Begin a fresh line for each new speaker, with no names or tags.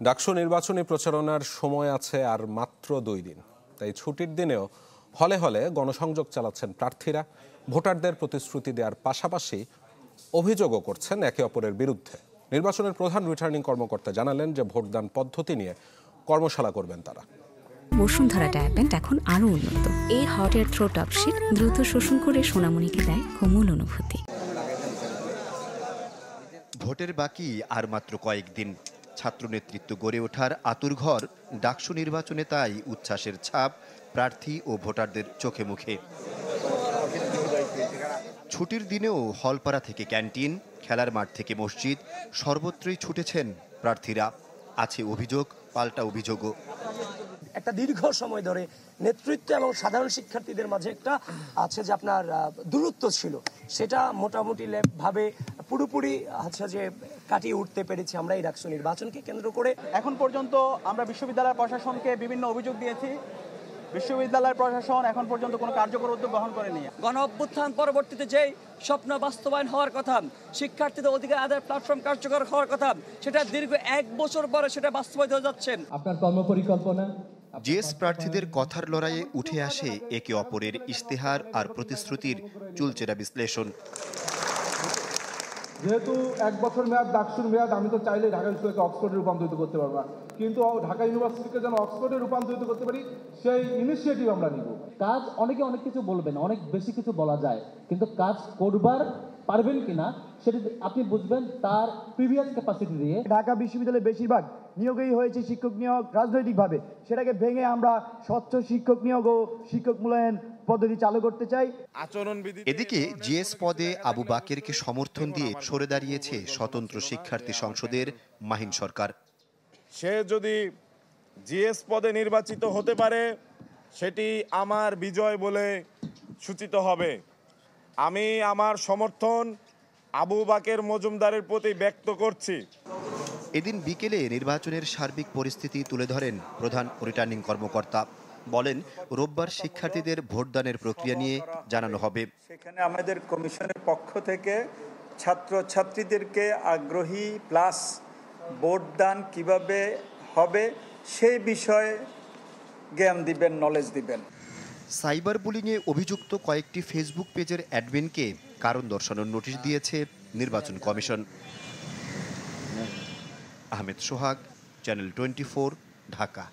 ডাকসু নির্বাচনী প্রচারণার সময় আছে আর মাত্র 2 দিন, তাই ছুটির দিনেও হলে হলে গণসংযোগ চালাচ্ছেন প্রার্থীরা। ভোটারদের প্রতিশ্রুতি দেওয়ার পাশাপাশি অভিযোগও করছেন একে অপরের বিরুদ্ধে। নির্বাচনের প্রধান রিটার্নিং কর্মকর্তা জানালেন যে ভোটদান পদ্ধতি নিয়ে কর্মশালা করবেন তারা।
বসুন্ধরা ডায়াপেন্ট এখন আরো উন্নত। এই hot air through top sheet দ্রুত শোষণ করে সোনামণিকে দেয় কোমল অনুভূতি।
ভোটের বাকি আর মাত্র কয়েকদিন। ছাত্র নেতৃত্ব গড়ে ওঠার আতুরঘর ডাকসু নির্বাচনে, তাই উচ্ছ্বাসের ছাপ প্রার্থী ও ভোটারদের চোখে মুখে। ছুটির দিনেও হলপাড়া থেকে ক্যান্টিন, খেলার মাঠ থেকে মসজিদ, সর্বত্রই ছুটেছেন প্রার্থীরা। আছে অভিযোগ, পাল্টা অভিযোগও।
একটা দীর্ঘ সময় ধরে নেতৃত্ব এবং সাধারণ শিক্ষার্থীদের মাঝে একটা আছে যে আপনার দূরত্ব ছিল, সেটা মোটামুটি ভাবে পুরোপুরি আছে যে কাটিয়ে উঠতে পেরেছি আমরা এই ডাকসু নির্বাচনকে কেন্দ্র করে।
এখন পর্যন্ত আমরা বিশ্ববিদ্যালয় প্রশাসনকে বিভিন্ন অভিযোগ দিয়েছি। বিশ্ববিদ্যালয় প্রশাসন এখন পর্যন্ত কোনো কার্যকর উদ্যোগ গ্রহণ করেনি।
গণ অভ্যুত্থান পরবর্তীতে যেই স্বপ্ন বাস্তবায়ন হওয়ার কথা, শিক্ষার্থীদের অধিকার আদায়ের প্ল্যাটফর্ম কার্যকর হওয়ার কথা, সেটা দীর্ঘ 1 বছর পরে সেটা বাস্তবায়িত হয়ে যাচ্ছে।
আপনার কর্মপরিকল্পনা
জিএস প্রার্থীদের কথার লড়াইয়ে উঠে আসে একে অপরের ইশতেহার আর প্রতিশ্রুতির চুলচেরা বিশ্লেষণ।
যেহেতু 1 বছর মেয়াদ ডাকসুর মেয়াদ, আমি তো চাইলে ঢাকা বিশ্ববিদ্যালয়কে অক্সফোর্ডে রূপান্তরিত করতে পারবো না, কিন্তু ঢাকা ইউনিভার্সিটিকে যেন অক্সফোর্ডে রূপান্তরিত করতে পারি সেই ইনিশিয়েটিভ আমরা নিব।
কাজ অনেকে অনেক কিছু বলবেন, অনেক বেশি কিছু বলা যায়, কিন্তু কাজ করবার পারবেন কিনা সেটা আপনি বুঝবেন তার প্রিভিয়াস ক্যাপাসিটি দিয়ে।
ঢাকা বিশ্ববিদ্যালয়ে বেশিরভাগ নিয়োগই হয়েছে শিক্ষক নিয়োগ রাজনৈতিকভাবে, সেটাকে ভেঙে আমরা স্বচ্ছ শিক্ষক নিয়োগ ও শিক্ষক মূল্যায়ন পদ্ধতি চালু করতে চাই।
এদিকে জিএস পদে আবু বাকেরকে সমর্থন দিয়ে সরে দাঁড়িয়েছে স্বতন্ত্র শিক্ষার্থী সংসদের মাহিন সরকার।
সে যদি জিএস পদে নির্বাচিত হতে পারে, সেটি আমার বিজয় বলে সূচিত হবে। আমি আমার সমর্থন আবু বাকের মজুমদারের প্রতি ব্যক্ত করছি।
এদিন বিকেলে নির্বাচনের সার্বিক পরিস্থিতি তুলে ধরেন প্রধান রিটার্নিং কর্মকর্তা। বলেন, রোববার শিক্ষার্থীদের ভোটদানের প্রক্রিয়া নিয়ে জানানো হবে।
সেখানে আমাদের কমিশনের পক্ষ থেকে ছাত্রছাত্রীদেরকে আগ্রহী প্লাস ভোটদান কিভাবে হবে সেই বিষয়ে জ্ঞান দিবেন, নলেজ দিবেন।
সাইবার বুলিংয়ে অভিযুক্ত কয়েকটি ফেসবুক পেজের অ্যাডমিনকে কারণ দর্শানোর নোটিশ দিয়েছে নির্বাচন কমিশন। আহমেদ সোহাগ, চ্যানেল 24, ঢাকা।